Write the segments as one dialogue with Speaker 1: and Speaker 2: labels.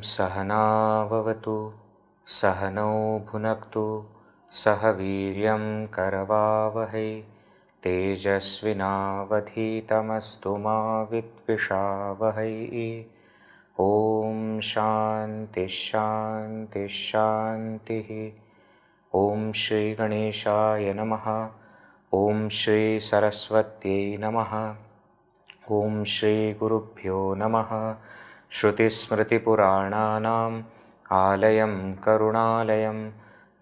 Speaker 1: सहना भवतु सहनौ भुनक्तु सह वीर्यं करवावहै तेजस्विनावधीतमस्तु मा विद्विषावहै। ॐ शान्ति शान्ति शान्तिः। ॐ श्री गणेशाय नमः। ॐ श्री सरस्वत्यै नमः। ॐ श्री गुरुभ्यो नमः। श्रुतिस्मृतिपुराणानाम् आलयं करुणालयं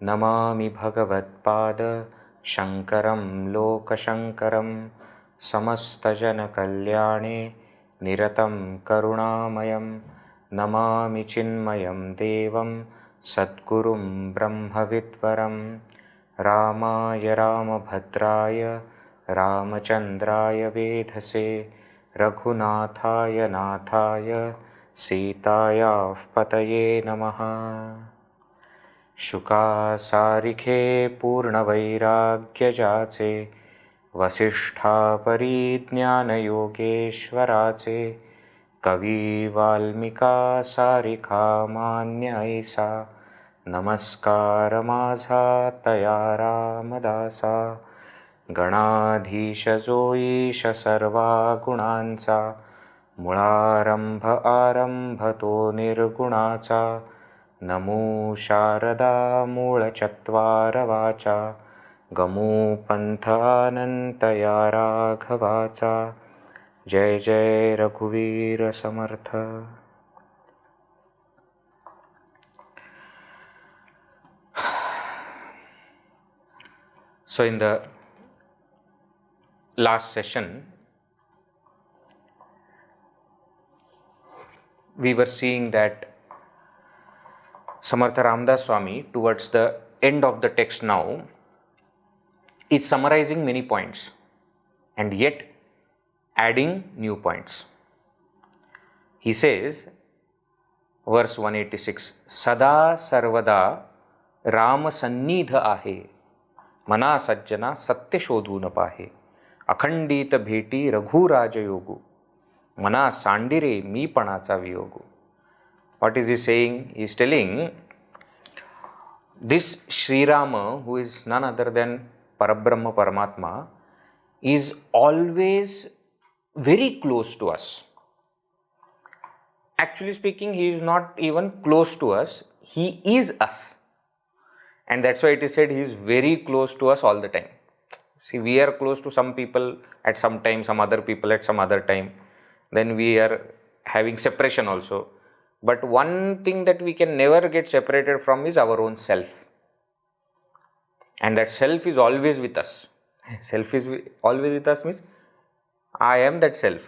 Speaker 1: नमामि भगवत्पाद शङ्करं लोकशङ्करं। समस्तजनकल्याणे निरतं करुणामयं नमामि चिन्मयं देवं सद्गुरुं ब्रह्मविद्वरं। रामाय रामभद्राय रामचन्द्राय वेधसे रघुनाथाय नाथाय सीतायाः पतये नमः। शुकासारिखे पूर्णवैराग्यजाचे वसिष्ठापरिज्ञानयोगेश्वराचे कवी वाल्मिका सारिखा मान्य ऐसा नमस्कार माझा तया रामदासा। गणाधीश जो ईश सर्वा गुणांचा मुळारंभ आरंभ तो निर्गुणाचा। नमो शारदा मूळ चत्वार वाचा गमो पंथ अनंत या राघवाचा। जय जय रघुवीर समर्थ। So in the last session we were seeing that Samarth Ramdas Swami, towards the end of the text now, is summarizing many points and yet adding new points. He says, verse 186, Sada sarvada Ram sannidh ahe, मना सज्जना सत्य शोधून पाहे, अखंडित भेटी रघुराज योगू, मना सांडिरे मीपणाचा वियोगू. What is he saying? He is telling this Shrirama, who is none other than Parabrahma Paramatma, is always very close to us. Actually speaking, he is not even close to us, he is us. And that's why it is said he is very close to us all the time. See, we are close to some people at some time, some other people at some other time. Then we are having separation also. But one thing that we can never get separated from is our own self. And that self is always with us. Self is always with us means I am that self.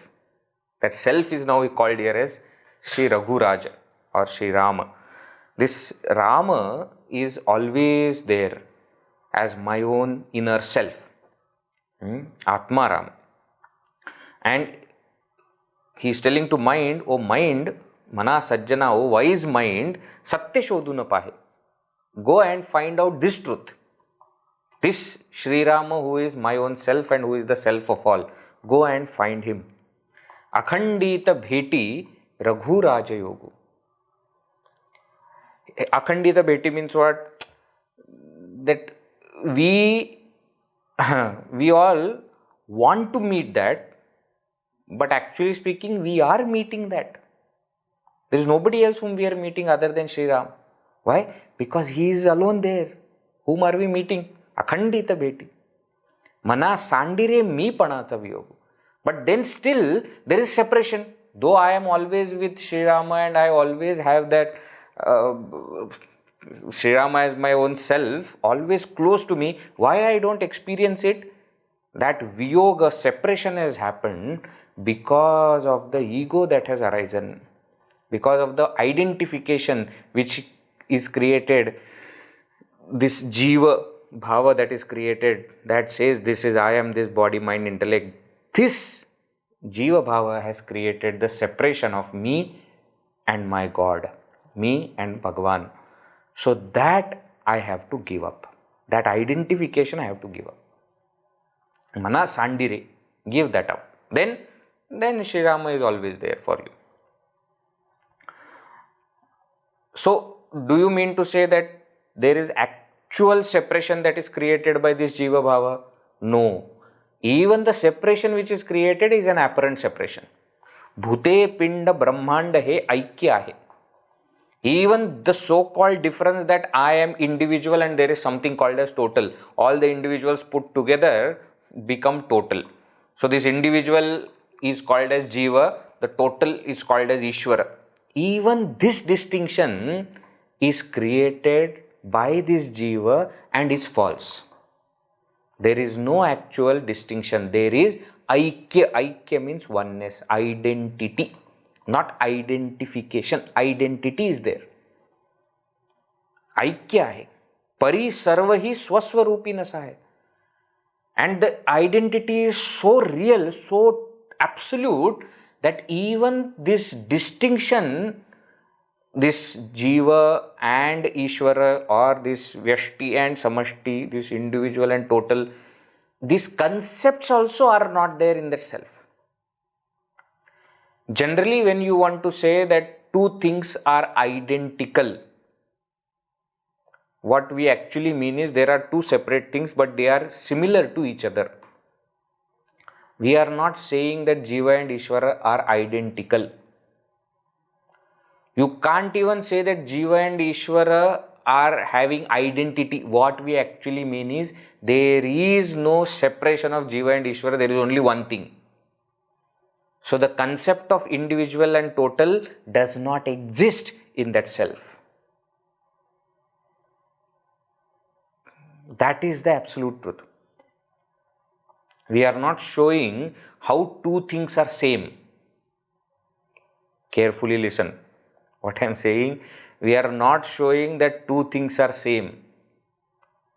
Speaker 1: That self is now called here as Shri Raghuraja or Shri Rama. This Rama is always there as my own inner self, Atma Ram. And he is telling to mind, O mind, mana sajjana, O wise mind, satya shodhuna pahe. Go and find out this truth. This Shri Rama, who is my own self and who is the self of all, go and find him. Akhandita bheti Raghu Raja Yogu. Akhandita bheti means what? That we all want to meet that, but actually speaking, we are meeting that. There is nobody else whom we are meeting other than Shri Ram. Why? Because he is alone there. Whom are we meeting? Akhandita bheti. Mana sandire mi panata viyogu. But then still there is separation. Though I am always with Shri Rama and I always have that Shrirama as my own self, always close to me, why I don't experience it? That viyoga, separation, has happened because of the ego that has arisen, because of the identification which is created, this Jiva Bhava that is created, that says this is I am, this body, mind, intellect. This Jiva Bhava has created the separation of me and my God, me and Bhagavan. So that I have to give up. That identification I have to give up. Mana Sandire, give that up. Then Shrirama is always there for you. So, do you mean to say that there is actual separation that is created by this Jiva Bhava? No. Even the separation which is created is an apparent separation. Bhute Pinda Brahmanda He Aikya Hai. Even the so-called difference that I am individual and there is something called as total. All the individuals put together become total. So this individual is called as Jiva, the total is called as Ishwara. Even this distinction is created by this Jiva and is false. There is no actual distinction. There is Aikya. Aikya means oneness, identity, not identification. Identity is there. Aikya hai. Pari sarva hi swaswarupi nasa hai. And the identity is so real, so absolute, that even this distinction, this Jiva and Ishwara, or this Vyashti and Samashti, this individual and total, these concepts also are not there in that self. Generally, when you want to say that two things are identical, what we actually mean is there are two separate things but they are similar to each other. We are not saying that Jiva and Ishwara are identical. You can't even say that Jiva and Ishwara are having identity. What we actually mean is there is no separation of Jiva and Ishwara, there is only one thing. So the concept of individual and total does not exist in that self. That is the absolute truth. We are not showing how two things are same. Carefully listen. What I am saying, we are not showing that two things are same.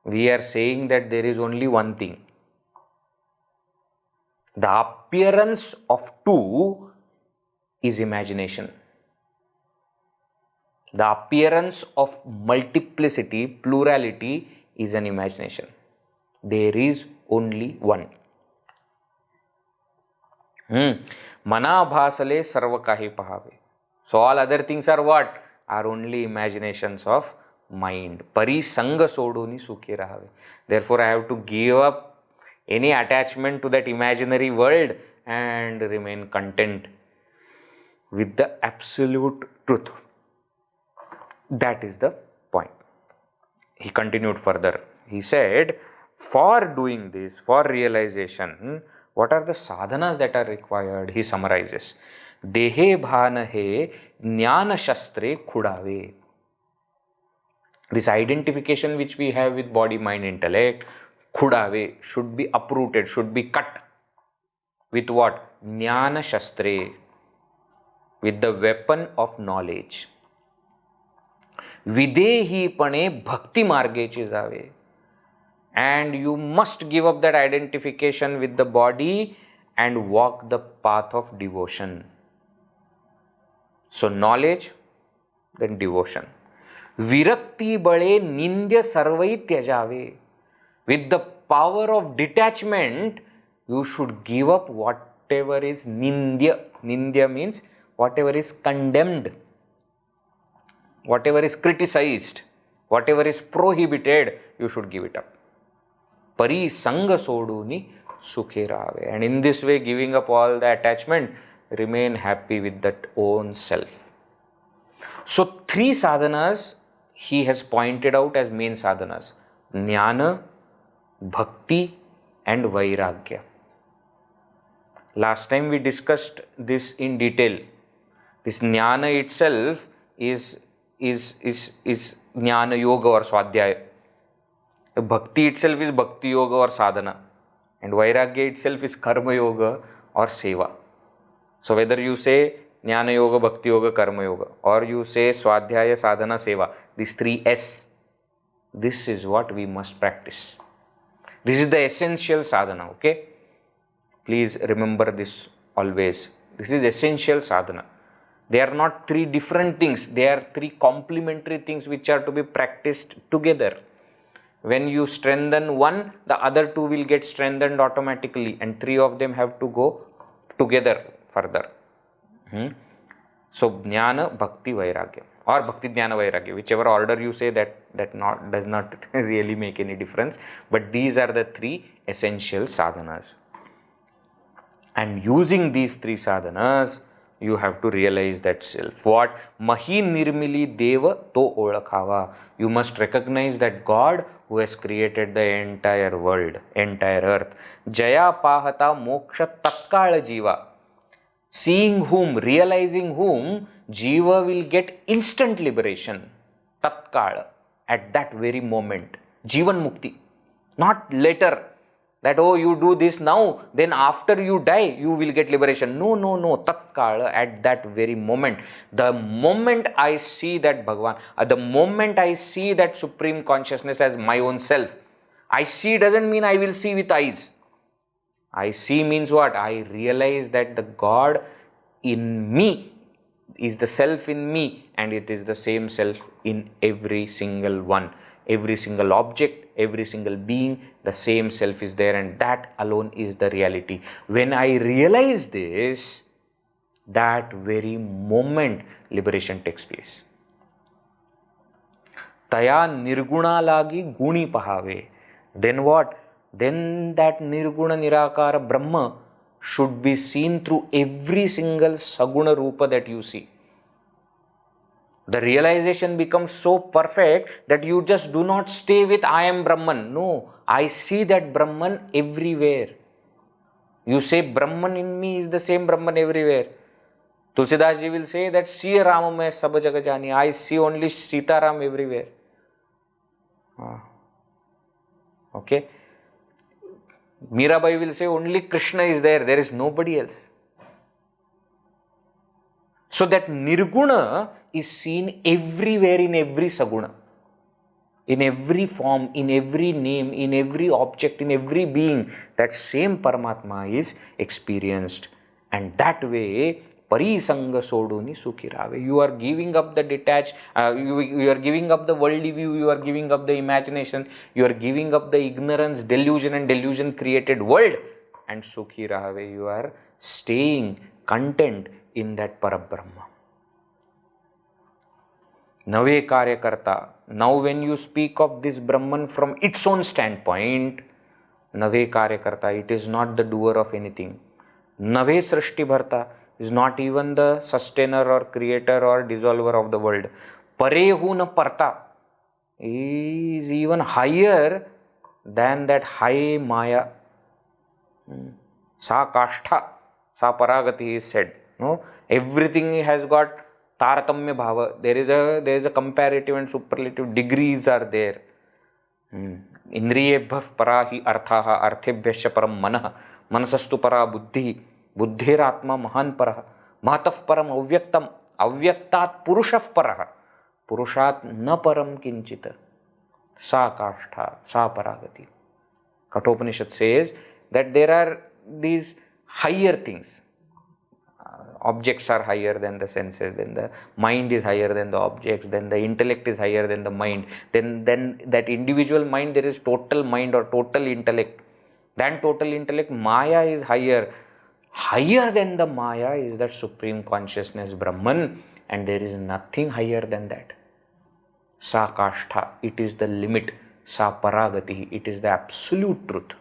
Speaker 1: We are saying that there is only one thing. The appearance of two is imagination. The appearance of multiplicity, plurality, is an imagination. There is only one. Mana bhasale sarva kahi pahave. So all other things are what? Are only imaginations of mind. Pari sanga soduni sukhi rahave. Therefore I have to give up any attachment to that imaginary world and remain content with the absolute truth. That is the point. He continued further. He said, for doing this, for realization, what are the sadhanas that are required? He summarizes. Dehe bhanahe jnana shastre khudave. This identification which we have with body, mind, intellect, khudave, should be uprooted, should be cut. With what? Jnana shastre. With the weapon of knowledge. Videhipane bhakti margeche jave. And you must give up that identification with the body and walk the path of devotion. So knowledge, then devotion. Virakti bale nindya sarvai tyajave. With the power of detachment, you should give up whatever is nindya. Nindya means whatever is condemned, whatever is criticized, whatever is prohibited, you should give it up. Pari sanga soduni sukhe rave. And in this way, giving up all the attachment, remain happy with that own self. So three sadhanas he has pointed out as main sadhanas: Jnana, Bhakti and Vairagya. Last time we discussed this in detail. This Jnana itself is Jnana Yoga or Swadhyaya. Bhakti itself is Bhakti Yoga or sadhana. And Vairagya itself is Karma Yoga or Seva. So whether you say Jnana Yoga, Bhakti Yoga, Karma Yoga, or you say Swadhyaya, Sadhana, Seva, these three S, this is what we must practice. This is the essential sadhana, okay? Please remember this always. This is essential sadhana. They are not three different things. They are three complementary things which are to be practiced together. When you strengthen one, the other two will get strengthened automatically, and three of them have to go together further. So Jnana, Bhakti, Vairagya, or Bhakti, Jnana, Vairagya, whichever order you say, that does not really make any difference. But these are the three essential sadhanas. And using these three sadhanas, you have to realize that self. What? Mahi nirmili deva to olakhava. You must recognize that God who has created the entire world, entire earth. Jaya pahata moksha tatkala jiva. Seeing whom, realizing whom, Jiva will get instant liberation. Tatkala. At that very moment. Jivan mukti. Not later. That, oh, you do this now, then after you die, you will get liberation. No, no, no. Tatkala, at that very moment. The moment I see that Bhagavan, the moment I see that Supreme Consciousness as my own self, I see doesn't mean I will see with eyes. I see means what? I realize that the God in me is the self in me, and it is the same self in every single one. Every single object, every single being, the same self is there, and that alone is the reality. When I realize this, that very moment liberation takes place. Taya nirguna lagi guni pahave. Then what? Then that nirguna nirakara Brahma should be seen through every single saguna rupa that you see. The realization becomes so perfect that you just do not stay with I am Brahman. No, I see that Brahman everywhere. You say Brahman in me is the same Brahman everywhere. Tulsidas ji will say that Shrirama mein sab jaga jani. I see only Sitaram everywhere. Okay. Mirabai will say only Krishna is there. There is nobody else. So that nirguna is seen everywhere in every saguna, in every form, in every name, in every object, in every being. That same Paramatma is experienced, and that way parisanga soduni sukhirave. You are giving up the detached, you are giving up the worldly view, you are giving up the imagination, you are giving up the ignorance, delusion and delusion created world, and sukhirave, you are staying content in that Parabrahma. Nave Karyakarta. Now when you speak of this Brahman from its own standpoint, Nave Karyakarta, it is not the doer of anything. Nave Srishti Bharta is not even the sustainer or creator or dissolver of the world. Parehu na Parta is even higher than that high Maya. Sa Kashtha, Sa Paragati is said. No, everything has got Taratamya Bhava. There is a comparative and superlative degrees are there. Indriyebhah parahi arthaha arthebhyasya param manah manasastu para buddhi buddhiratma mahan parah mataf param avyaktam avyaktat purushah parah purushat na param kinchita sa kashtha sa paragati. Kathopanishad says that there are these higher things. Objects are higher than the senses, then the mind is higher than the objects, then the intellect is higher than the mind, then that individual mind, there is total mind or total intellect. Than total intellect, Maya is higher. Higher than the Maya is that Supreme Consciousness Brahman, and there is nothing higher than that. Sa Kashtha, it is the limit. Sa Paragati, it is the absolute truth.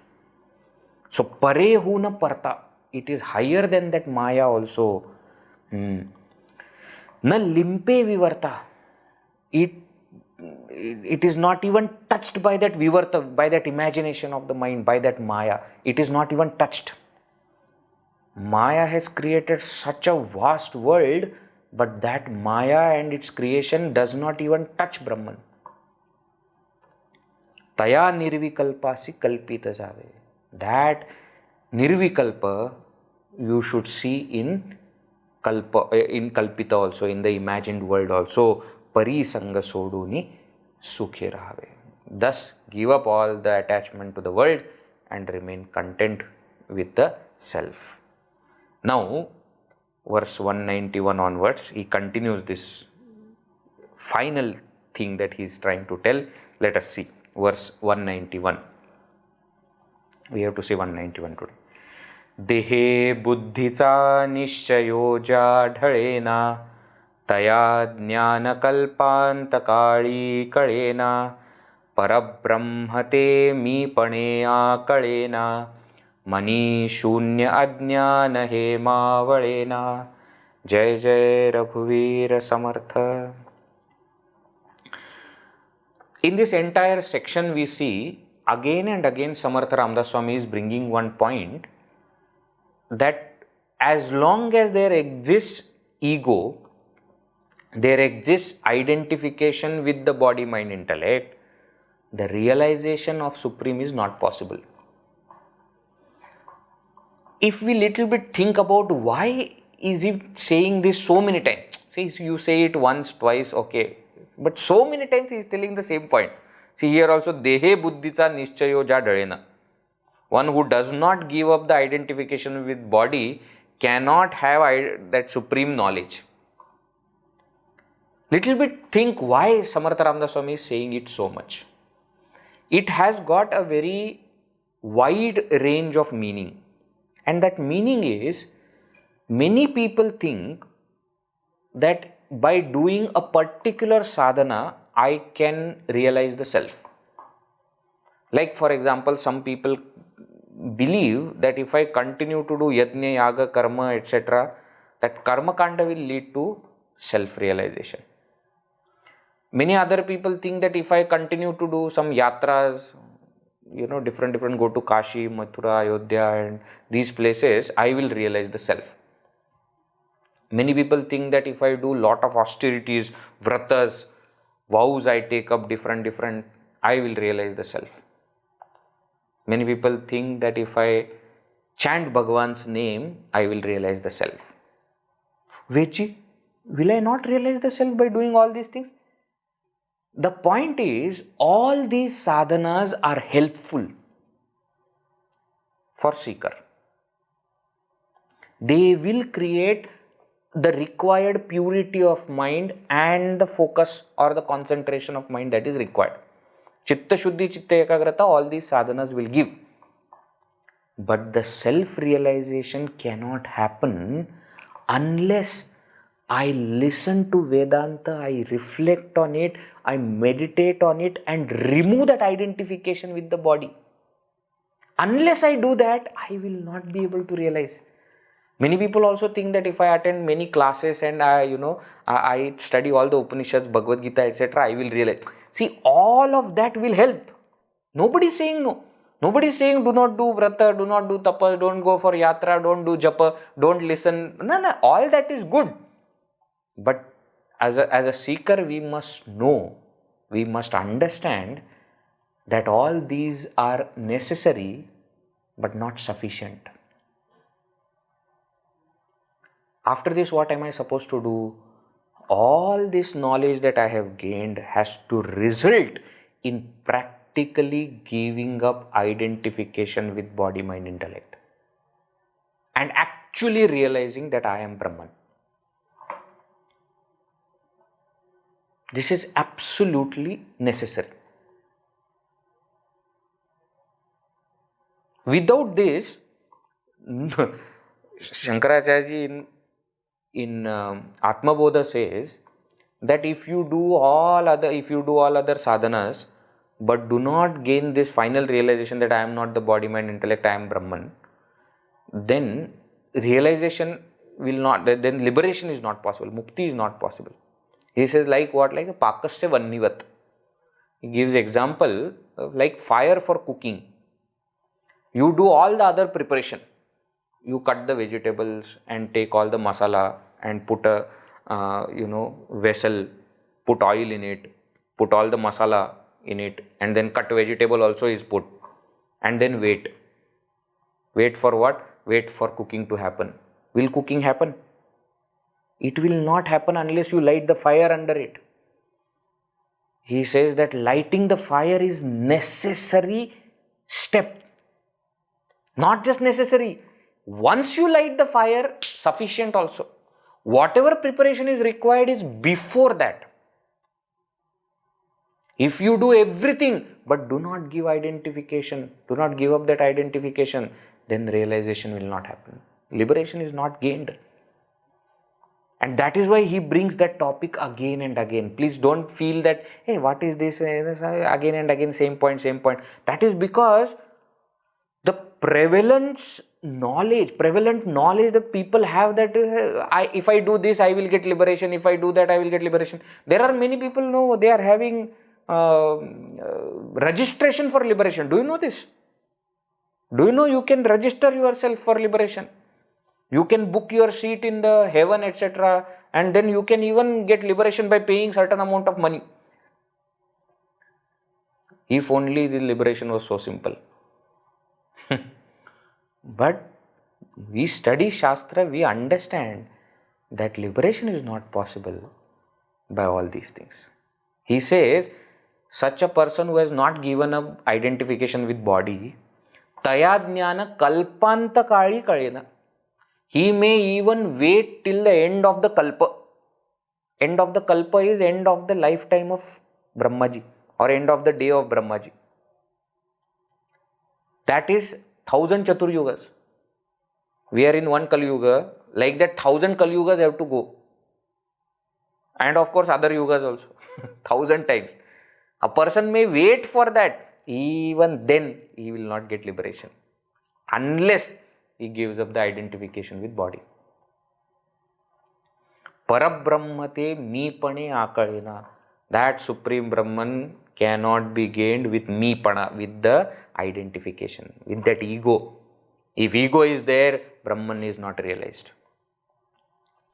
Speaker 1: So Parehu na Parta, it is higher than that Maya also. Na limpe vivarta. It is not even touched by that vivarta, by that imagination of the mind, by that Maya. It is not even touched. Maya has created such a vast world, but that Maya and its creation does not even touch Brahman. Taya nirvikalpasi kalpita jave. That nirvikalpa you should see in kalpa, in kalpita also, in the imagined world also. Pari sanga soduni sukhe rahave. Thus, give up all the attachment to the world and remain content with the self. Now, verse 191 onwards, he continues this final thing that he is trying to tell. Let us see. Verse 191. We have to say 191 today. देहे बुद्धीचा निश्चयो जाढळेना तया ज्ञानकल्पांतकाळी कळेना परब्रह्म ते मीपणे आकळेना money शून्य अज्ञान हे मावळेना. जय जय रघुवीर समर्थ. In this entire section we see again and again Samarth Ramdas Swami is bringing one point, that as long as there exists ego, there exists identification with the body, mind, intellect, the realization of Supreme is not possible. If we little bit think about why is he saying this so many times, see, you say it once, twice, okay, but so many times he is telling the same point. See here also, dehe buddhicha nishchayo ja dhalena. One who does not give up the identification with body cannot have that supreme knowledge. Little bit think why Samarth Ramdas Swami is saying it so much. It has got a very wide range of meaning, and that meaning is, many people think that by doing a particular sadhana I can realize the self. Like for example, some people believe that if I continue to do yajna, yaga, karma, etc., that karma kanda will lead to self-realization. Many other people think that if I continue to do some yatras, different, go to Kashi, Mathura, Ayodhya and these places, I will realize the self. Many people think that if I do lot of austerities, vratas, vows I take up different, I will realize the self. Many people think that if I chant Bhagavan's name, I will realize the self. Veji, will I not realize the self by doing all these things? The point is, all these sadhanas are helpful for seeker. They will create the required purity of mind and the focus or the concentration of mind that is required. Chitta Shuddhi, Chitta Ekagrata, all these sadhanas will give. But the self-realization cannot happen unless I listen to Vedanta, I reflect on it, I meditate on it and remove that identification with the body. Unless I do that, I will not be able to realize. Many people also think that if I attend many classes and I study all the Upanishads, Bhagavad Gita, etc., I will realize. See, all of that will help. Nobody is saying no. Nobody is saying do not do vrata, do not do tapas, don't go for yatra, don't do japa, don't listen. No, all that is good. But as a seeker, we must know, we must understand that all these are necessary but not sufficient. After this, what am I supposed to do? All this knowledge that I have gained has to result in practically giving up identification with body, mind, intellect and actually realizing that I am Brahman. This is absolutely necessary. Without this, Shankaracharya in Aatmabodha says that if you do all other sadhanas but do not gain this final realization that I am not the body, mind, intellect, I am Brahman, then realization will not, then liberation is not possible, mukti is not possible. He says like what? Like a pakasya vannivat. He gives example of like fire for cooking. You do all the other preparation. You cut the vegetables and take all the masala and put a vessel, put oil in it, put all the masala, in it, and then cut vegetable also is put, and then wait. Wait for what? Wait for cooking to happen. Will cooking happen? It will not happen unless you light the fire under it. He says that lighting the fire is necessary step. Not just necessary. Once you light the fire, sufficient also. Whatever preparation is required is before that. If you do everything but do not give identification, do not give up that identification, then realization will not happen. Liberation is not gained. And that is why he brings that topic again and again. Please don't feel that, hey, what is this? Again and again, same point, same point. That is because the prevalent knowledge that people have, that if I do this, I will get liberation. If I do that, I will get liberation. There are many people know they are having registration for liberation. Do you know this? Do you know you can register yourself for liberation? You can book your seat in the heaven, etc. And then you can even get liberation by paying certain amount of money. If only the liberation was so simple. But we study Shastra, we understand that liberation is not possible by all these things. He says, such a person who has not given up identification with body, taya jnana kalpanta kali kalena. He may even wait till the end of the kalpa. End of the kalpa is end of the lifetime of Brahmaji, or end of the day of Brahmaji. That is 1000 Chaturyugas. We are in one Kali Yuga, like that 1000 Kali Yugas have to go. And of course other Yugas also, 1000 times. A person may wait for that, even then he will not get liberation. Unless he gives up the identification with body. Parabrahmate mipane akalena. That Supreme Brahman cannot be gained with mipana, with the identification, with that ego. If ego is there, Brahman is not realized.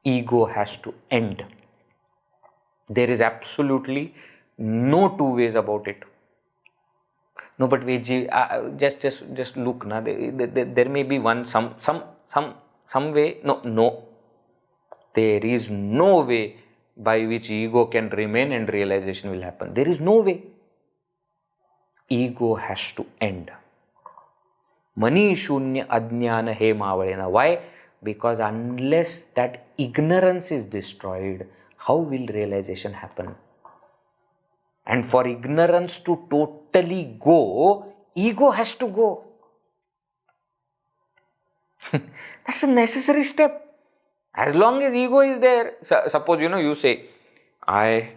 Speaker 1: Ego has to end. There is absolutely no two ways about it. No, but we just look na. There may be some way. No. There is no way by which ego can remain and realization will happen. There is no way. Ego has to end. Mani shunya ajnana he mavalena. Why? Because unless that ignorance is destroyed, how will realization happen? And for ignorance to totally go, ego has to go. That's a necessary step. As long as ego is there, suppose you say, I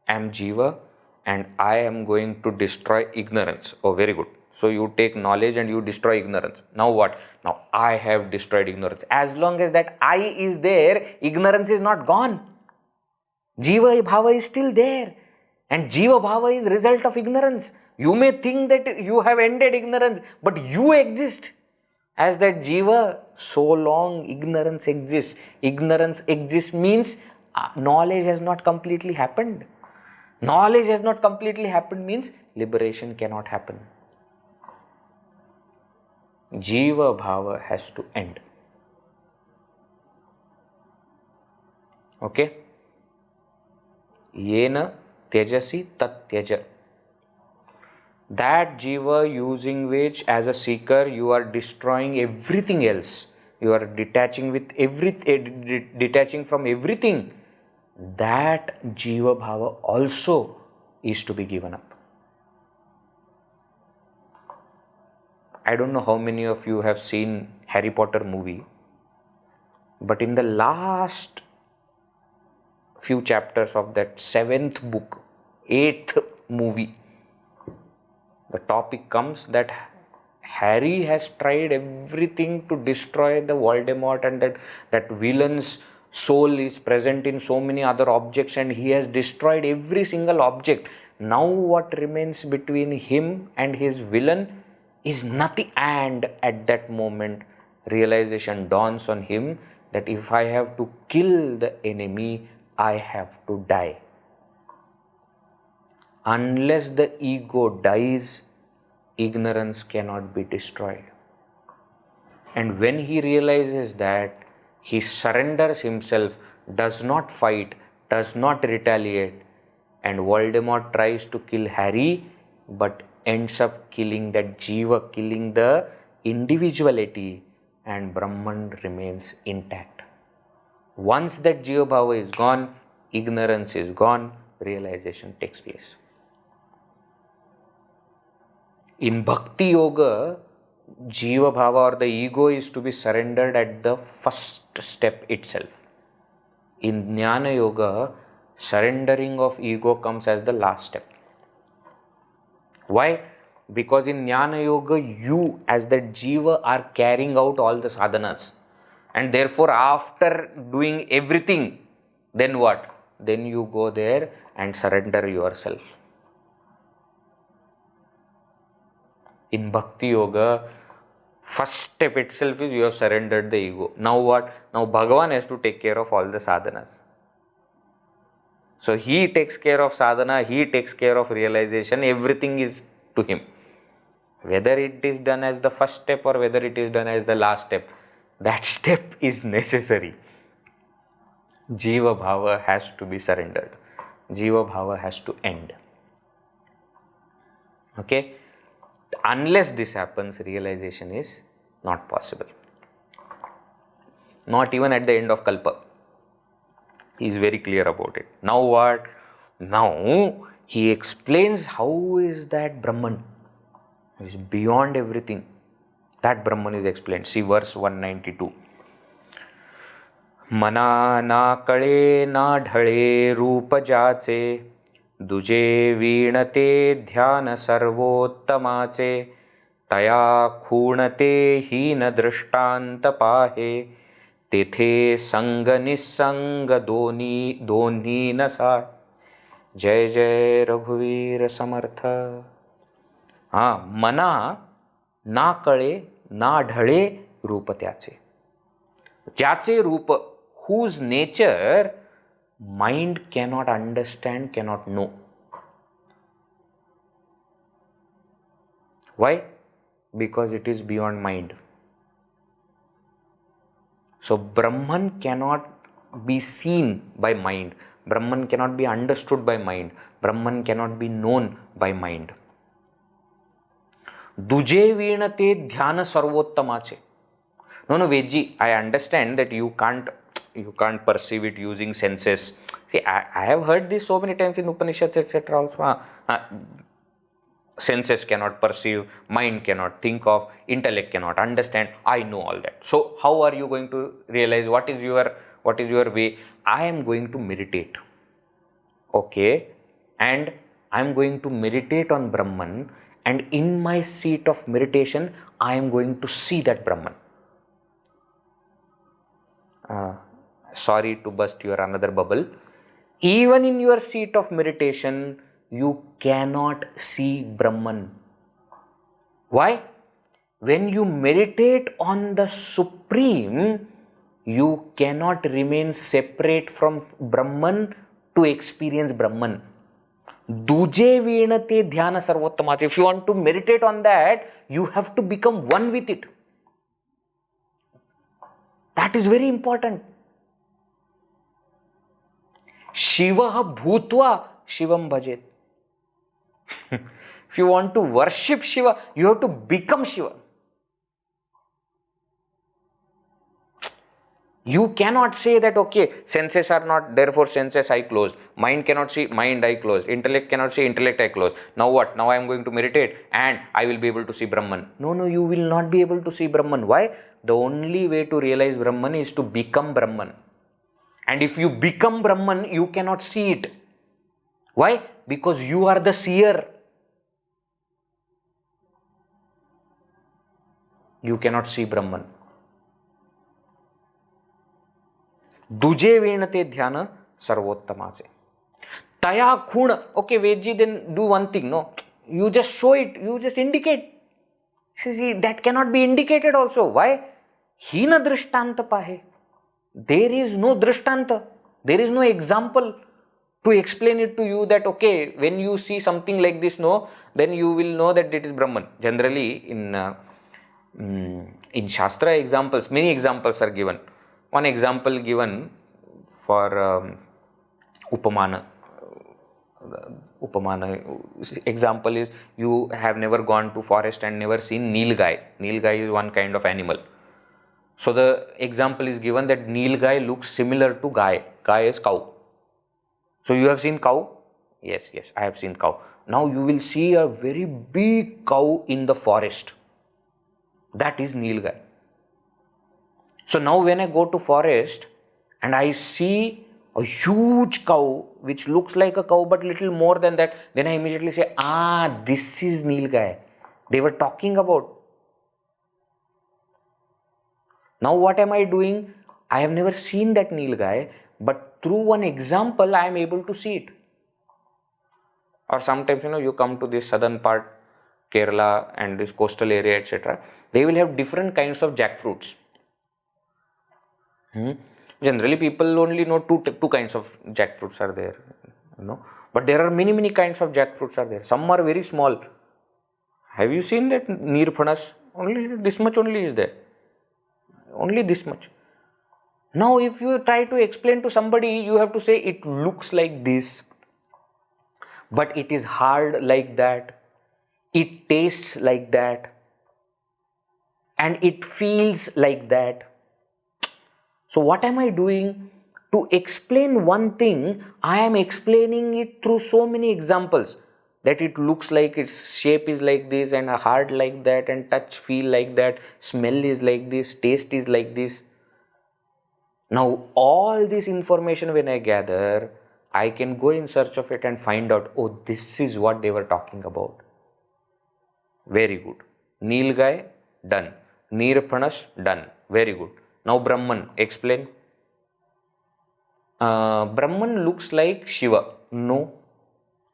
Speaker 1: am Jiva and I am going to destroy ignorance. Oh, very good. So you take knowledge and you destroy ignorance. Now what? Now I have destroyed ignorance. As long as that I is there, ignorance is not gone. Jiva bhava is still there. And Jiva bhava is result of ignorance. You may think that you have ended ignorance, but you exist as that Jiva. So long ignorance exists. Ignorance exists means knowledge has not completely happened. Knowledge has not completely happened means liberation cannot happen. Jiva bhava has to end. Okay? Yena tyajasi tat tyaja. That Jiva using which as a seeker you are destroying everything else. You are detaching from everything. That Jiva bhava also is to be given up. I don't know how many of you have seen Harry Potter movie, but in the last few chapters of that 7th book, 8th movie, the topic comes that Harry has tried everything to destroy the Voldemort, and that villain's soul is present in so many other objects and he has destroyed every single object. Now what remains between him and his villain is nothing. And at that moment, realization dawns on him that if I have to kill the enemy, I have to die. Unless the ego dies, ignorance cannot be destroyed. And when he realizes that, he surrenders himself, does not fight, does not retaliate, and Voldemort tries to kill Harry, but ends up killing that Jiva, killing the individuality, and Brahman remains intact. Once that Jiva Bhava is gone, ignorance is gone, realization takes place. In Bhakti Yoga, Jiva Bhava or the ego is to be surrendered at the first step itself. In Jnana Yoga, surrendering of ego comes as the last step. Why? Because in Jnana Yoga, you as the Jiva are carrying out all the sadhanas. And therefore, after doing everything, then what? Then you go there and surrender yourself. In Bhakti Yoga, first step itself is you have surrendered the ego. Now what? Now Bhagavan has to take care of all the sadhanas. So he takes care of sadhana, he takes care of realization, everything is to him. Whether it is done as the first step or whether it is done as the last step, that step is necessary. Jiva Bhava has to be surrendered. Jiva Bhava has to end. Okay? Unless this happens, realization is not possible. Not even at the end of Kalpa. He is very clear about it. Now what? Now he explains how is that Brahman is beyond everything. That Brahman is explained. See verse 192. मना ना कळे ना ढळे रूप जाचे दुजे वीणते ध्यान सर्वोत्तमाचे तया खूणते हीन दृष्टांत पाहे तेथे संग निसंग दोन्ही नसा. जय जय रघुवीर समर्थ. मना ना कळे ना ढळे रूप त्याचे. ज्याचे रूप, whose nature mind cannot understand, cannot know. Why? Because it is beyond mind. So Brahman cannot be seen by mind. Brahman cannot be understood by mind. Brahman cannot be known by mind. Duje वीणते ध्यान सर्वोत्तमाचे. No, Vedji, I understand that you can't perceive it using senses. See, I have heard this so many times in Upanishads, etc. also. Senses cannot perceive, mind cannot think of, intellect cannot understand. I know all that. So how are you going to realize what is your way? I am going to meditate. Okay, and I am going to meditate on Brahman, and in my seat of meditation, I am going to see that Brahman. Sorry to burst your another bubble. Even in your seat of meditation, you cannot see Brahman. Why? When you meditate on the Supreme, you cannot remain separate from Brahman to experience Brahman. Duje veenate dhyana sarvottamache. If you want to meditate on that, you have to become one with it. That is very important. Shiva bhutva Shivam bhajet. If you want to worship Shiva, you have to become Shiva. You cannot say that, okay, senses are not, therefore senses I closed. Mind cannot see, mind I closed. Intellect cannot see, intellect I closed. Now what? Now I am going to meditate and I will be able to see Brahman. No, you will not be able to see Brahman. Why? The only way to realize Brahman is to become Brahman. And if you become Brahman, you cannot see it. Why? Because you are the seer. You cannot see Brahman. Duje veenate dhyana sarvottamache. Taya khuna. Okay, Vedji, then do one thing. No, you just show it. You just indicate. See, that cannot be indicated also. Why? Hina drishtanta pahe. There is no drishtanta. There is no example. to explain it to you that, okay, when you see something like this, no, then you will know that it is Brahman. Generally, in Shastra examples, many examples are given. One example given for Upamana. Example is, you have never gone to forest and never seen Nilgai. Nilgai is one kind of animal. So the example is given that Nilgai looks similar to Gai. Gai is cow. So you have seen cow? Yes, I have seen cow. Now you will see a very big cow in the forest. That is Nilgai. So now when I go to forest and I see a huge cow which looks like a cow but little more than that, then I immediately say, this is Nilgai. They were talking about. Now what am I doing? I have never seen that Nilgai, but through one example I am able to see it. Or sometimes, you come to this southern part, Kerala and this coastal area, etc. They will have different kinds of jackfruits. Generally, people only know two kinds of jackfruits are there, but there are many kinds of jackfruits are there. Some are very small. Have you seen that Nirphanas? Only this much only is there. Only this much. Now, if you try to explain to somebody, you have to say it looks like this, but it is hard like that. It tastes like that, and it feels like that. So what am I doing? To explain one thing, I am explaining it through so many examples, that it looks like its shape is like this, and hard like that, and touch feel like that, smell is like this, taste is like this. Now all this information when I gather, I can go in search of it and find out, oh, this is what they were talking about. Very good. Nilgai, done. Nirphanas, done. Very good. Now Brahman, explain. Brahman looks like Shiva. No,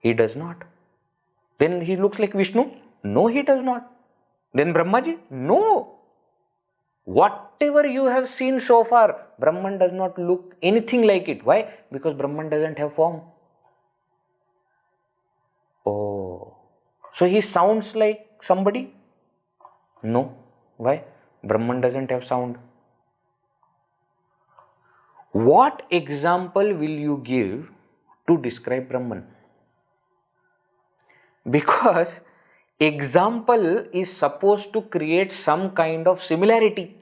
Speaker 1: he does not. Then he looks like Vishnu. No, he does not. Then Brahmaji. No. Whatever you have seen so far, Brahman does not look anything like it. Why? Because Brahman doesn't have form. Oh. So he sounds like somebody? No. Why? Brahman doesn't have sound. What example will you give to describe Brahman? Because example is supposed to create some kind of similarity.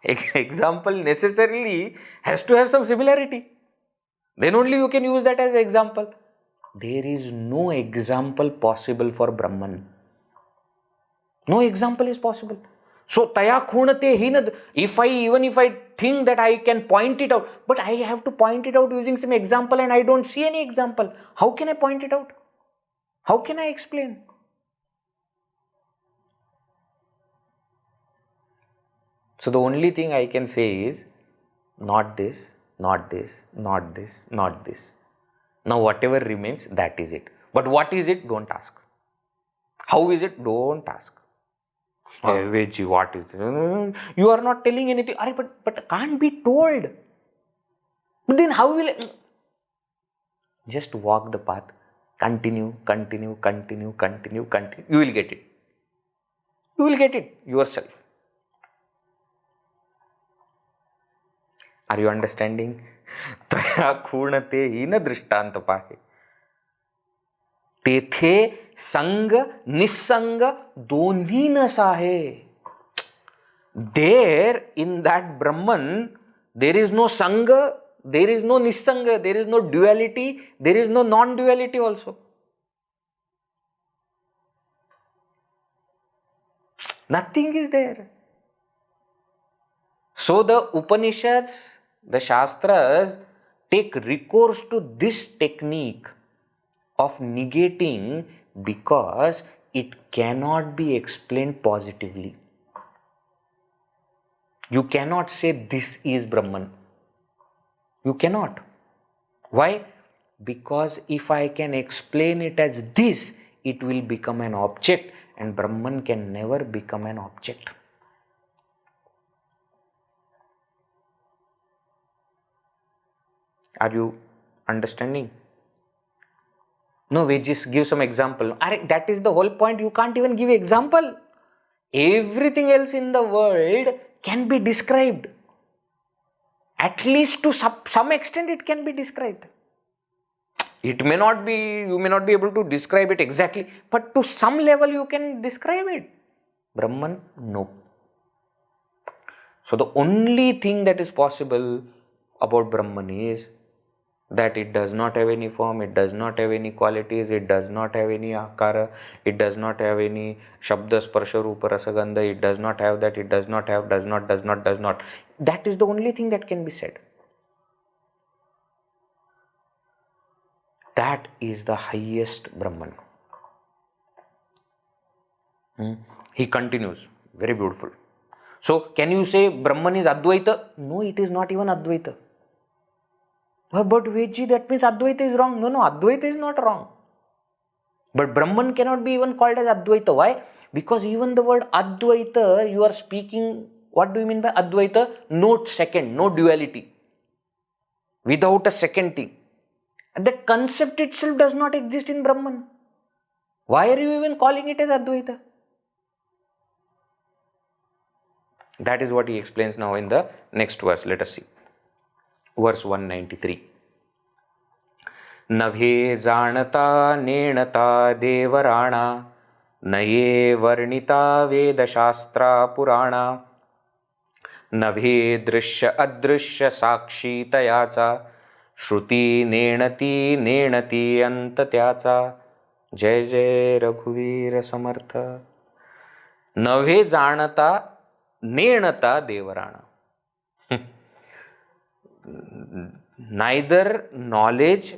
Speaker 1: Example necessarily has to have some similarity. Then only you can use that as example. There is no example possible for Brahman. No example is possible. So taya khunate hinad. Even if I think that I can point it out, but I have to point it out using some example, and I don't see any example. How can I point it out? How can I explain? So the only thing I can say is, not this, not this, not this, not this. Now whatever remains, that is it. But what is it? Don't ask. How is it? Don't ask. Veji, what is this? You are not telling anything. But can't be told. But then how will I? Just walk the path. Continue. You will get it. You will get it yourself. Are you understanding? Taya khunate hina drishtanta pahe. Tethe sang nisanga doni na sahe. There in that Brahman, there is no sanga, there is no nisanga, there is no duality, there is no non-duality also. Nothing is there. So the Upanishads, the Shastras take recourse to this technique of negating because it cannot be explained positively. You cannot say this is Brahman. You cannot. Why? Because if I can explain it as this, it will become an object, and Brahman can never become an object. Are you understanding? No, we just give some example. That is the whole point. You can't even give example. Everything else in the world can be described. At least to some extent it can be described. It may not be, you may not be able to describe it exactly, but to some level you can describe it. Brahman, no. So the only thing that is possible about Brahman is that it does not have any form, it does not have any qualities, it does not have any akara, it does not have any shabda, sparsha, rupa, rasa, gandha, it does not have that, it does not have, does not. That is the only thing that can be said. That is the highest Brahman. He continues, very beautiful. So, can you say Brahman is Advaita? No, it is not even Advaita. But Vedji, that means Advaita is wrong. No, Advaita is not wrong. But Brahman cannot be even called as Advaita. Why? Because even the word Advaita, you are speaking, what do you mean by Advaita? No second, no duality. Without a second thing. And that concept itself does not exist in Brahman. Why are you even calling it as Advaita? That is what he explains now in the next verse. Let us see. Verse 193. Navhe zanata nenata devarana naye varnita veda shastra purana navhe drishya adrishya sakshi tayacha shruti nenati antatyacha. Jai Jai Raghuvir Samartha. Navhe zanata nenata devarana. Neither knowledge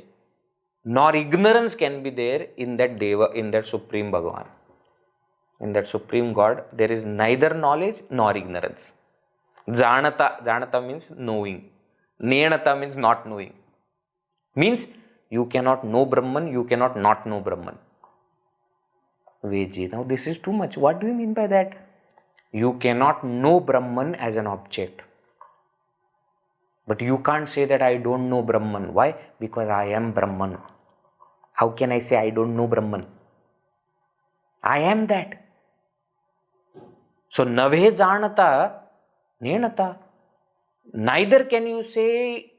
Speaker 1: nor ignorance can be there in that Deva, in that Supreme Bhagavan. In that Supreme God, there is neither knowledge nor ignorance. Janata means knowing. Nenata means not knowing. Means you cannot know Brahman, you cannot not know Brahman. Veji, now this is too much. What do you mean by that? You cannot know Brahman as an object. But you can't say that I don't know Brahman. Why? Because I am Brahman. How can I say I don't know Brahman? I am that. So, navhe janata nenata. Neither can you say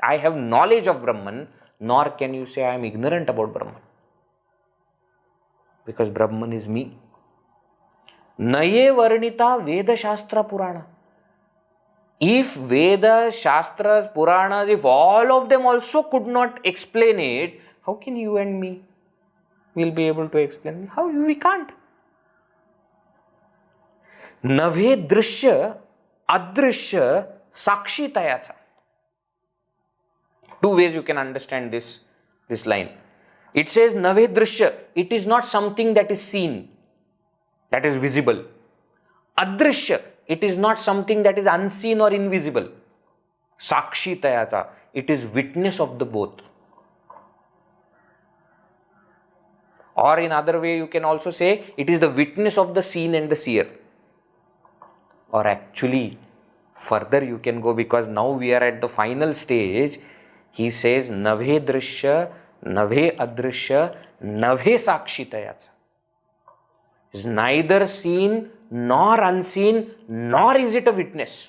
Speaker 1: I have knowledge of Brahman, nor can you say I am ignorant about Brahman. Because Brahman is me. Naye varnita Veda Shastra Purana. If Veda, Shastras, Puranas, if all of them also could not explain it, how can you and me will be able to explain it? How? We can't. Navhe drishya, adrishya, sakshi tayacha. Two ways you can understand this line. It says navhe drishya. It is not something that is seen, that is visible. Adrishya. It is not something that is unseen or invisible. Sakshi tayata. It is witness of the both. Or in other way you can also say it is the witness of the seen and the seer. Or actually further you can go, because now we are at the final stage. He says navhe drishya, navhe adrishya, navhe sakshi tayata. Is neither seen nor unseen, nor is it a witness.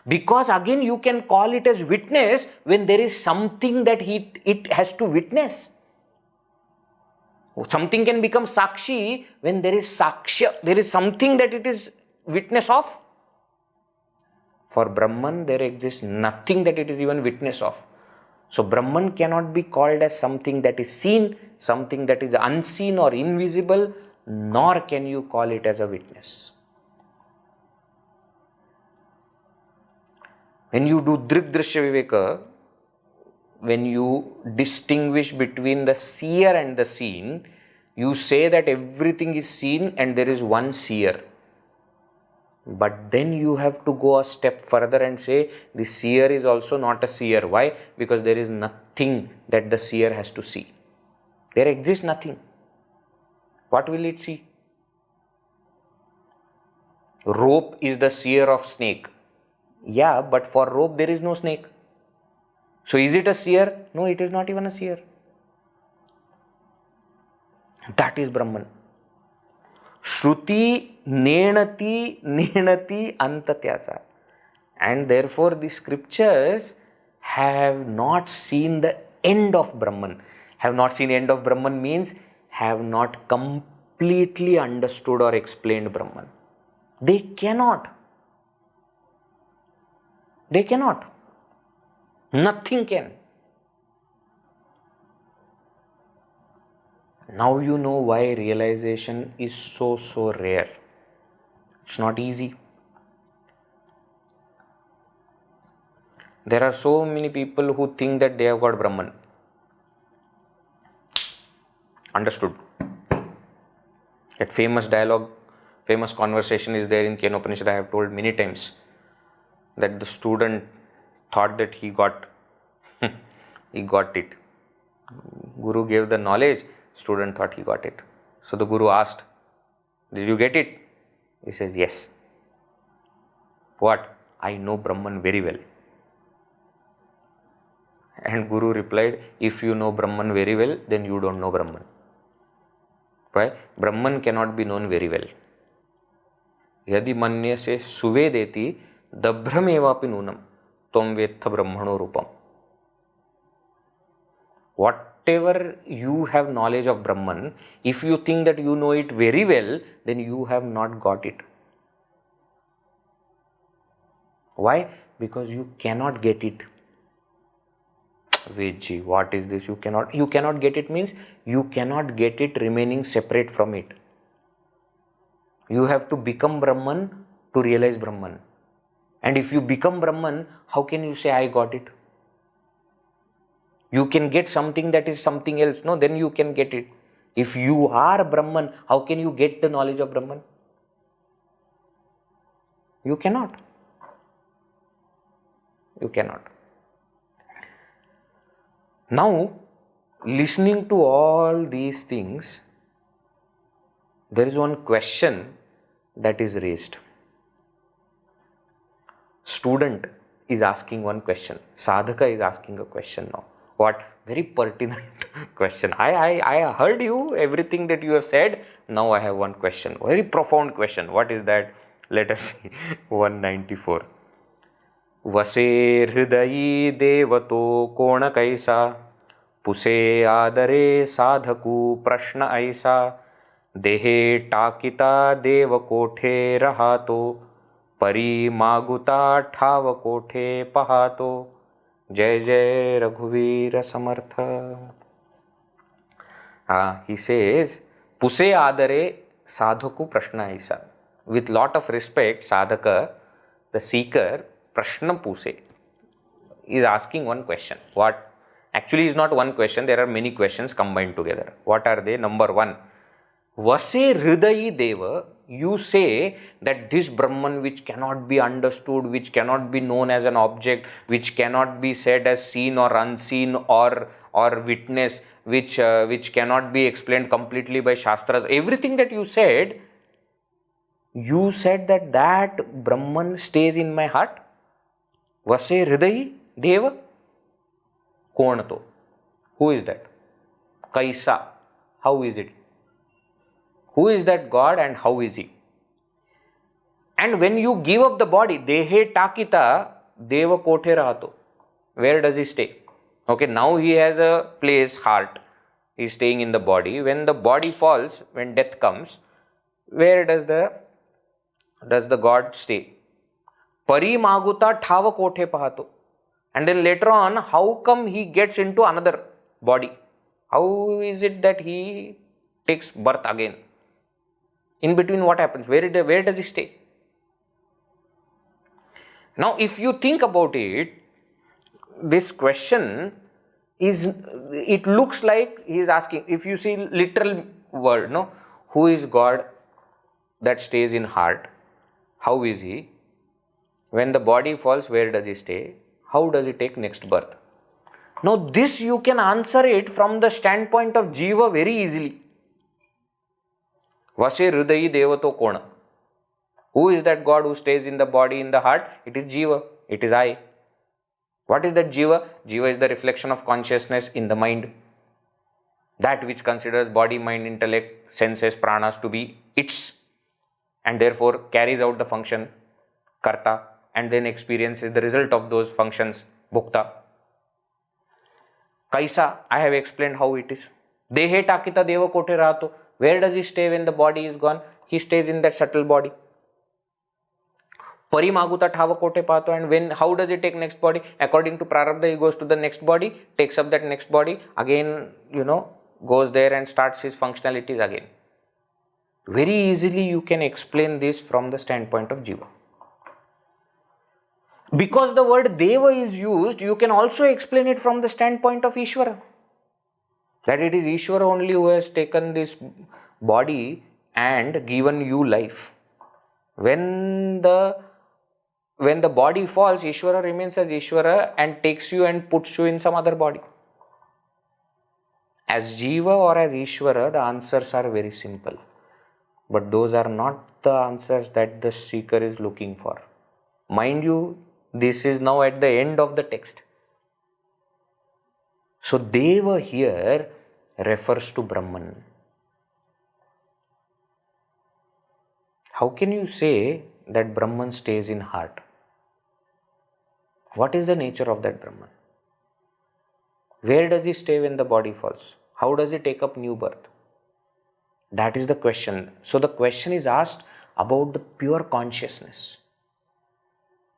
Speaker 1: Because again you can call it as witness when there is something that it has to witness. Something can become sakshi when there is saksha, there is something that it is witness of. For Brahman there exists nothing that it is even witness of. So Brahman cannot be called as something that is seen, something that is unseen or invisible, nor can you call it as a witness. When you do Drik Drishya Viveka, when you distinguish between the seer and the seen, you say that everything is seen and there is one seer. But then you have to go a step further and say the seer is also not a seer. Why? Because there is nothing that the seer has to see. There exists nothing. What will it see? Rope is the seer of snake. Yeah, but for rope there is no snake. So is it a seer? No, it is not even a seer. That is Brahman. Shruti nenati antatyasa. And therefore the scriptures have not seen the end of Brahman. Have not seen end of Brahman means have not completely understood or explained Brahman. They cannot. They cannot. Nothing can. Now you know why realization is so rare. It's not easy. There are so many people who think that they have got Brahman. Understood. That famous dialogue, famous conversation is there in Kenopanishad. I have told many times that the student thought that he got it. Guru gave the knowledge, student thought he got it. So the Guru asked, did you get it? He says, yes. What? I know Brahman very well. And Guru replied, if you know Brahman very well, then you don't know Brahman. Why? Brahman cannot be known very well. Yadi manya se suvedeti dabhramevapi nunam tvam vetha brahmano rupam. Whatever you have knowledge of Brahman, if you think that you know it very well, then you have not got it. Why? Because you cannot get it. Viji, what is this? You cannot get it means you cannot get it remaining separate from it. You have to become Brahman to realize Brahman. And if you become Brahman, how can you say I got it? You can get something that is something else. No, then you can get it. If you are Brahman, how can you get the knowledge of Brahman? You cannot. You cannot. Now, listening to all these things, there is one question that is raised. Student is asking one question. Sadhaka is asking a question now. What? Very pertinent question. I heard you, everything that you have said. Now I have one question. Very profound question. What is that? Let us see. 194. वसे हृदयी देवतो कोण कैसा पुसे आदरे साधकू प्रश्न ऐसा देहे टाकिता देव कोठे रहातो परी मागुता ठाव कोठे पहातो जय जय रघुवीर समर्थ. He says पुसे आदरे साधकू प्रश्न ऐसा. With lot of respect, sadhaka, the seeker, Prashna Puse, is asking one question. What? Actually is not one question, there are many questions combined together. What are they? Number one, Vase Hridayi Deva, you say that this Brahman which cannot be understood, which cannot be known as an object, which cannot be said as seen or unseen or witness, which cannot be explained completely by Shastras, everything that you said that Brahman stays in my heart. Vase Hridayi Deva Konato. Who is that? Kaisa. How is it? Who is that God and how is he? And when you give up the body, Dehe Takita Deva Kothe Rahato. Where does he stay? Okay, now he has a place, heart. He is staying in the body. When the body falls, when death comes, where does the God stay? Pari Maguta Thava Kothe Pahato. And then later on, how come he gets into another body? How is it that he takes birth again? In between what happens? Where does he stay? Now if you think about it, this question it looks like he is asking, if you see literal word, no, who is God that stays in heart? How is he? When the body falls, where does he stay? How does he take next birth? Now this you can answer it from the standpoint of Jiva very easily. Vase Hridayi Devato Kona. Who is that God who stays in the body, in the heart? It is Jiva. It is I. What is that Jiva? Jiva is the reflection of consciousness in the mind. That which considers body, mind, intellect, senses, pranas to be its, and therefore carries out the function, karta, and then experiences the result of those functions, bhukta. Kaisa, I have explained how it is. Dehe takita deva kote rahato. Where does he stay when the body is gone? He stays in that subtle body. Parimaguta thava kote pato, and when, how does he take next body? According to prarabdha, he goes to the next body, takes up that next body, again, goes there and starts his functionalities again. Very easily you can explain this from the standpoint of Jiva. Because the word Deva is used, you can also explain it from the standpoint of Ishwara. That it is Ishwara only who has taken this body and given you life. When the body falls, Ishwara remains as Ishwara and takes you and puts you in some other body. As Jiva or as Ishwara, the answers are very simple. But those are not the answers that the seeker is looking for. Mind you, this is now at the end of the text. So Deva here refers to Brahman. How can you say that Brahman stays in heart? What is the nature of that Brahman? Where does he stay when the body falls? How does he take up new birth? That is the question. So the question is asked about the pure consciousness,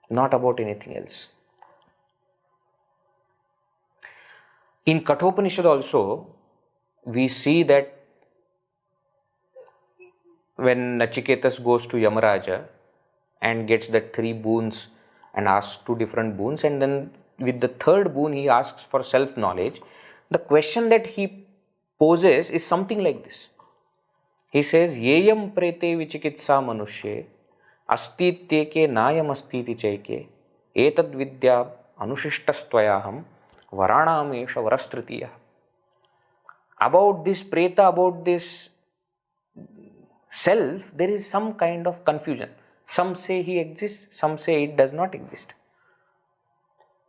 Speaker 1: not about anything else. In Kathopanishad also, we see that when Nachiketas goes to Yamaraja and gets the 3 boons and asks 2 different boons, and then with the 3rd boon he asks for self-knowledge, the question that he poses is something like this. He says, Yeyam prete vichikitsa manushye astityeke nayam astiti chaike etad vidya anushishtastvayaham varanamesha varastritiya. About this preta, about this self, there is some kind of confusion. Some say he exists, some say it does not exist.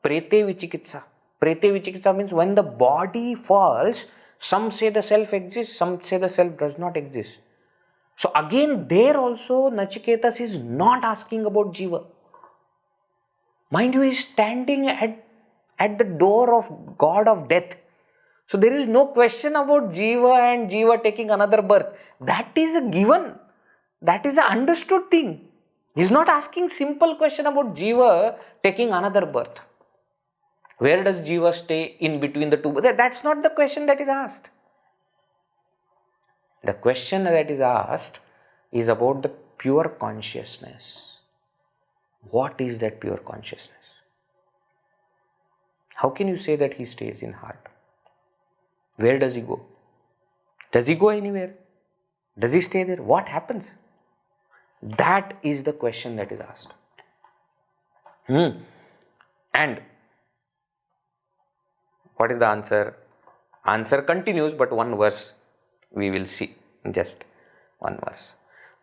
Speaker 1: Prete vichikitsa. Prete vichikitsa means when the body falls, some say the self exists, some say the self does not exist. So again, there also Nachiketas is not asking about Jiva. Mind you, he is standing at the door of God of death. So there is no question about Jiva and Jiva taking another birth. That is a given. That is an understood thing. He is not asking simple question about Jiva taking another birth. Where does Jiva stay in between the two? That's not the question that is asked. The question that is asked is about the pure consciousness. What is that pure consciousness? How can you say that he stays in heart? Where does he go? Does he go anywhere? Does he stay there? What happens? That is the question that is asked. And what is the answer? Answer continues, but one verse we will see. Just one verse.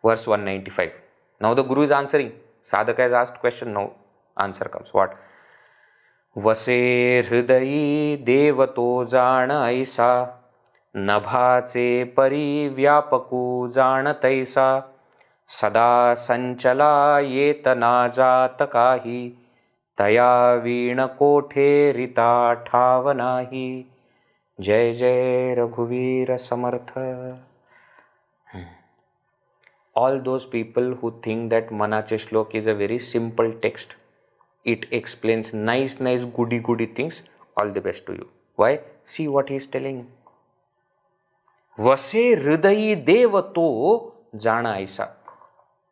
Speaker 1: Verse 195. Now the Guru is answering. Sadhaka has asked question. Now answer comes. What? Vase hridayi devato jana aisa nabhache pari vyapaku jana taisa sada sanchala yetana jatakahi taya veena kothe rita thavanahi. Jai Jai Raghuvira Samartha. All those people who think that Manache Shlok is a very simple text, it explains nice goody things, all the best to you. Why? See what he is telling. Vase hridayi devato jana aisa.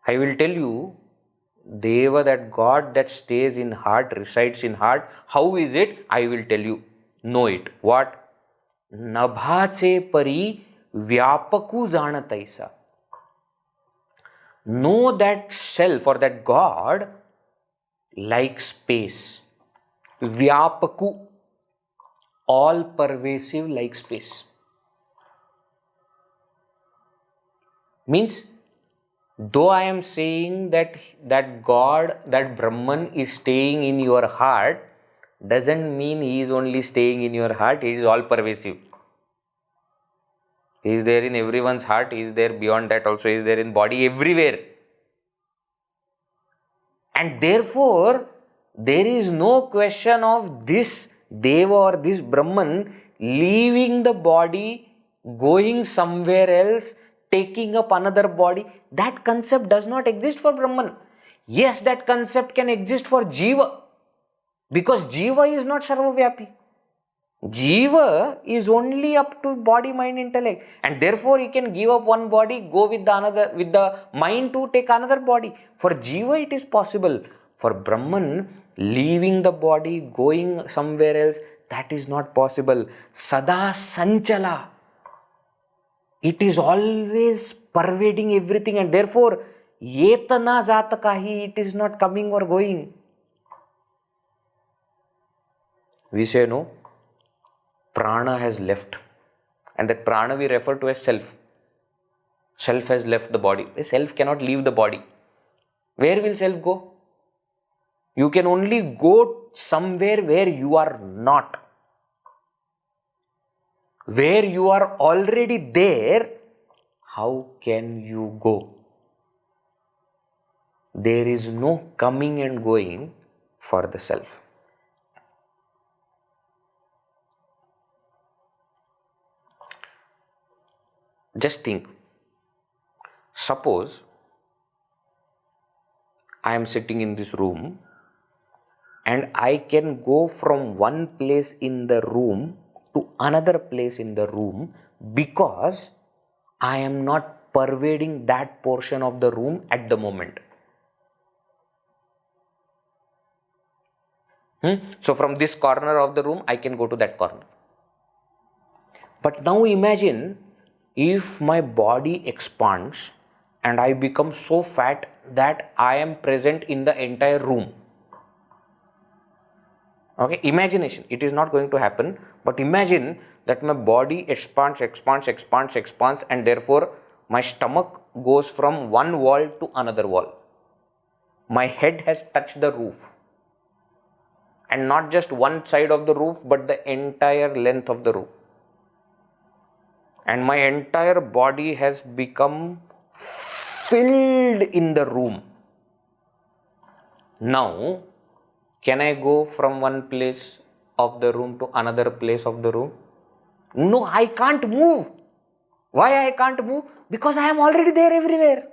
Speaker 1: I will tell you, Deva, that God that stays in heart, resides in heart. How is it? I will tell you. Know it. What? Nabhache pari vyapaku jana taisa. Know that self or that God like space. Vyapaku, all pervasive like space. Means, though I am saying that God, that Brahman is staying in your heart, doesn't mean he is only staying in your heart. He is all pervasive. He is there in everyone's heart. He is there beyond that also. He is there in body, everywhere. And therefore, there is no question of this Deva or this Brahman leaving the body, going somewhere else, taking up another body. That concept does not exist for Brahman. Yes, that concept can exist for Jiva, because Jiva is not Sarvavyapi. Jiva is only up to body, mind, intellect, and therefore he can give up one body, go with the another, with the mind to take another body. For Jiva it is possible. For Brahman, leaving the body, going somewhere else, that is not possible. Sada Sanchala. It is always pervading everything, and therefore Yetana Jatakahi, it is not coming or going. We say no, prana has left, and that prana we refer to as self. Self has left the body. The self cannot leave the body. Where will self go? You can only go somewhere where you are not. Where you are already there, how can you go? There is no coming and going for the self. Just think, suppose I am sitting in this room and I can go from one place in the room to another place in the room because I am not pervading that portion of the room at the moment. So from this corner of the room, I can go to that corner. But now imagine if my body expands and I become so fat that I am present in the entire room. Okay, imagination. It is not going to happen, but imagine that my body expands, and therefore my stomach goes from one wall to another wall. My head has touched the roof. And not just one side of the roof, but the entire length of the roof. And my entire body has become filled in the room. Now, can I go from one place of the room to another place of the room? No, I can't move. Why I can't move? Because I am already there everywhere.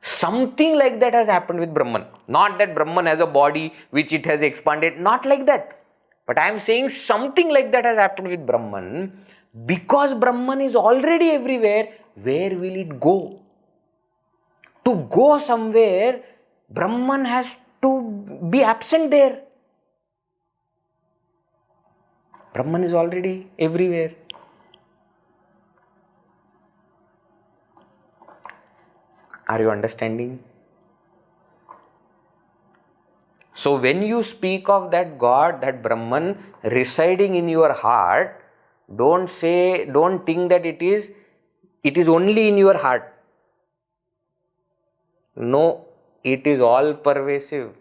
Speaker 1: Something like that has happened with Brahman. Not that Brahman has a body which it has expanded, not like that. But I am saying something like that has happened with Brahman. Because Brahman is already everywhere, where will it go? To go somewhere, Brahman has to be absent there. Brahman is already everywhere. Are you understanding? So when you speak of that God, that Brahman residing in your heart, don't think that it is only in your heart. No, it is all pervasive.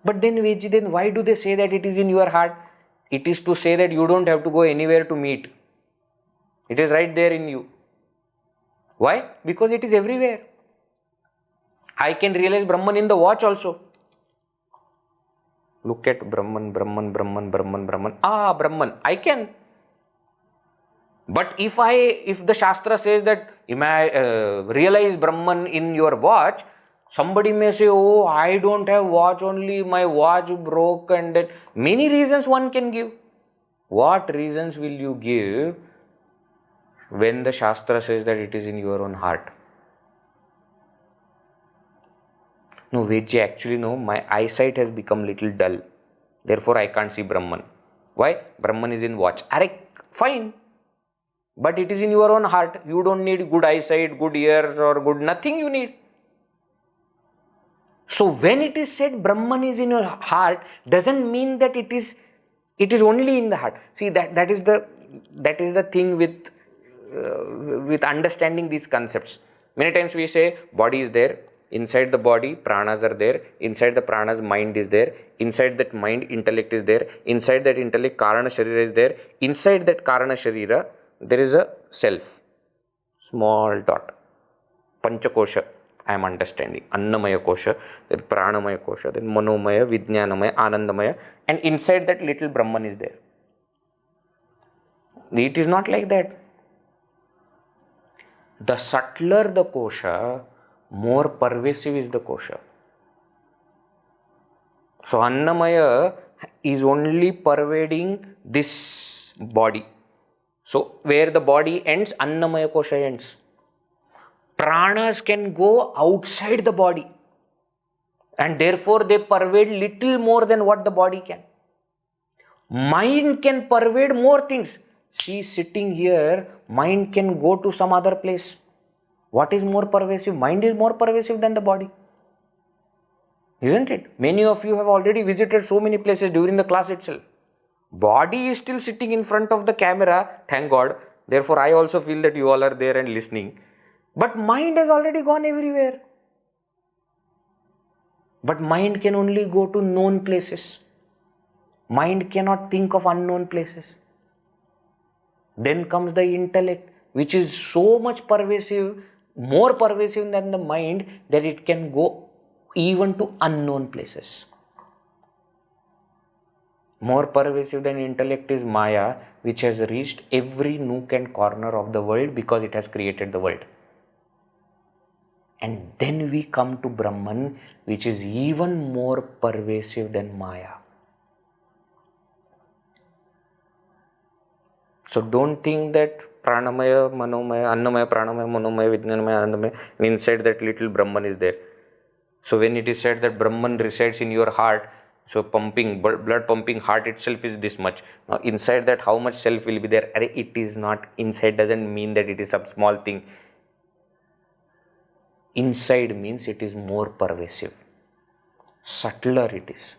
Speaker 1: But then why do they say that it is in your heart? It is to say that you don't have to go anywhere to meet. It is right there in you. Why? Because it is everywhere. I can realize Brahman in the watch also. Look at Brahman. Ah, Brahman. I can. But if the Shastra says that realize Brahman in your watch, somebody may say, oh, I don't have watch, only my watch broke, and that. Many reasons one can give. What reasons will you give when the Shastra says that it is in your own heart? No, Vedji, actually no, my eyesight has become little dull. Therefore, I can't see Brahman. Why? Brahman is in watch. Fine. But it is in your own heart. You don't need good eyesight, good ears, or good nothing you need. So when it is said Brahman is in your heart, doesn't mean that it is only in the heart. See, that is the thing with understanding these concepts. Many times we say body is there, Inside the body, pranas are there. Inside the pranas, mind is there. Inside that mind, intellect is there. Inside that intellect, karana sharira is there. Inside that karana sharira, there is a self. Small dot. Panchakosha, I am understanding. Annamaya kosha, then pranamaya kosha, then manomaya, vijnanamaya, anandamaya, and inside that little Brahman is there. It is not like that. The subtler the kosha, more pervasive is the kosha. So Annamaya is only pervading this body. So where the body ends, Annamaya kosha ends. Pranas can go outside the body, and therefore they pervade little more than what the body can. Mind can pervade more things. See, sitting here, mind can go to some other place. What is more pervasive? Mind is more pervasive than the body. Isn't it? Many of you have already visited so many places during the class itself. Body is still sitting in front of the camera, thank God. Therefore, I also feel that you all are there and listening. But mind has already gone everywhere. But mind can only go to known places. Mind cannot think of unknown places. Then comes the intellect, which is so much pervasive, more pervasive than the mind, that it can go even to unknown places. More pervasive than intellect is Maya, which has reached every nook and corner of the world because it has created the world. And then we come to Brahman, which is even more pervasive than Maya. So don't think that pranamaya, manomaya, annamaya, pranamaya, manomaya, vijnanamaya, anandamaya, inside that little Brahman is there. So when it is said that Brahman resides in your heart, so pumping, blood pumping heart itself is this much. Now inside that how much self will be there? It is not. Inside doesn't mean that it is some small thing. Inside means it is more pervasive. Subtler it is.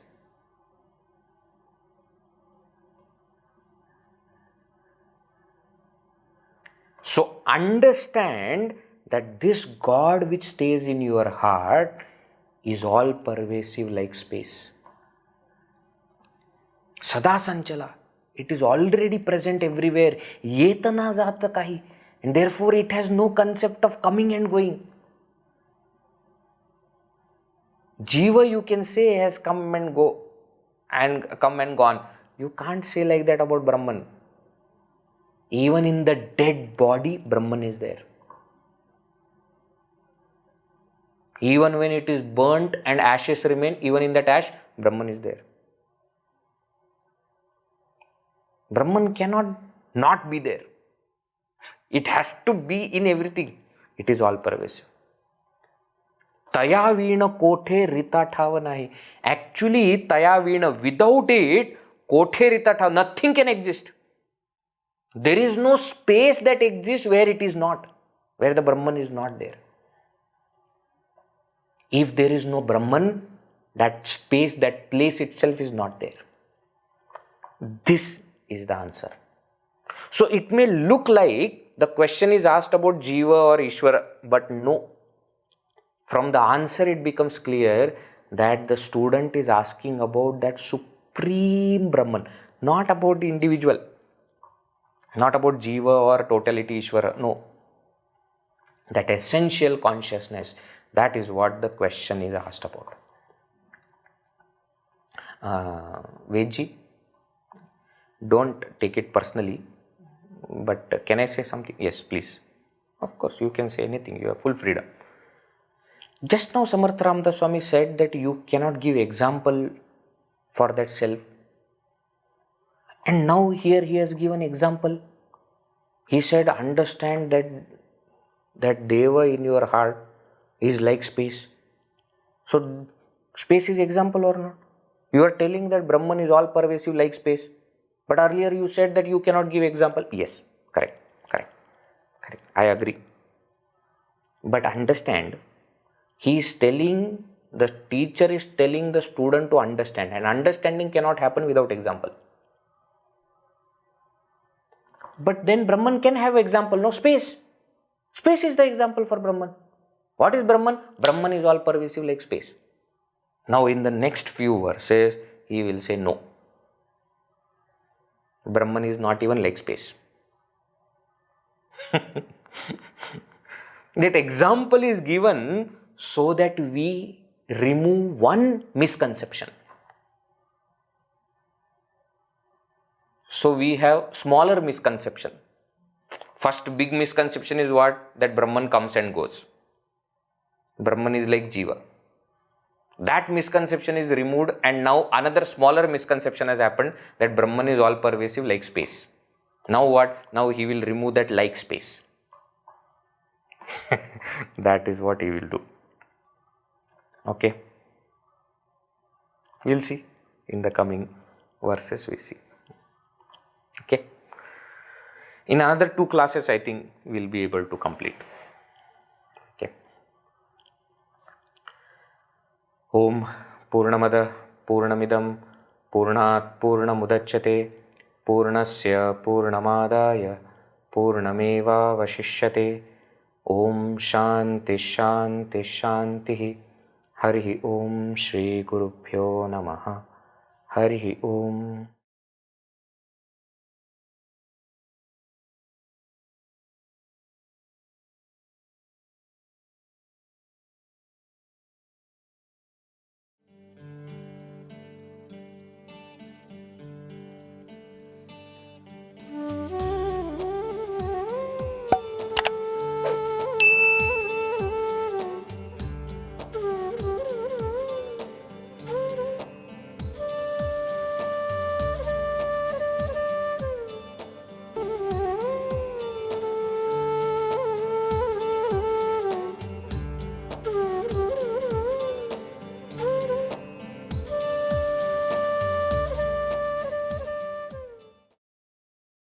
Speaker 1: So understand that this God which stays in your heart is all pervasive like space. Sada sanchala. It is already present everywhere. Yetana jata kahi. And therefore it has no concept of coming and going. Jiva, you can say, has come and go and come and gone. You can't say like that about Brahman. Even in the dead body, Brahman is there. Even when it is burnt and ashes remain, even in that ash, Brahman is there. Brahman cannot not be there. It has to be in everything. It is all pervasive. Taya veena kothe rita thava nahi. Actually, taya veena, without it, kothe rita thava, nothing can exist. There is no space that exists where it is not, where the Brahman is not there. If there is no Brahman, that space, that place itself is not there. This is the answer. So it may look like the question is asked about Jiva or Ishwara, but no. From the answer it becomes clear that the student is asking about that supreme Brahman, not about the individual, not about Jiva or totality Ishwara, no. That essential consciousness, that is what the question is asked about. Vedji, don't take it personally, but can I say something? Yes, please. Of course, you can say anything, you have full freedom. Just now Samarth Ramdas Swami said that you cannot give example for that self. And now here he has given example. He said, understand that Deva in your heart is like space. So space is example or not? You are telling that Brahman is all pervasive like space. But earlier you said that you cannot give example. Yes, correct. I agree. But understand, the teacher is telling the student to understand, and understanding cannot happen without example. But then Brahman can have example, no space. Space is the example for Brahman. What is Brahman? Brahman is all pervasive like space. Now in the next few verses, he will say no. Brahman is not even like space. That example is given so that we remove one misconception. So we have smaller misconception. First big misconception is what? That Brahman comes and goes. Brahman is like Jiva. That misconception is removed, and now another smaller misconception has happened, that Brahman is all pervasive like space. Now what? Now he will remove that like space. That is what he will do. Okay. We'll see in the coming verses, we see. Okay. In another 2 classes, I think we'll be able to complete. Okay. Om Purnamada Purnamidam Purnat Purnamudachyate Purnasya Purnamadaya Purnameva Vashishyate. Om Shanti Shanti Shanti. Harihi Om Shri Gurubhyo Namaha. Harihi Om.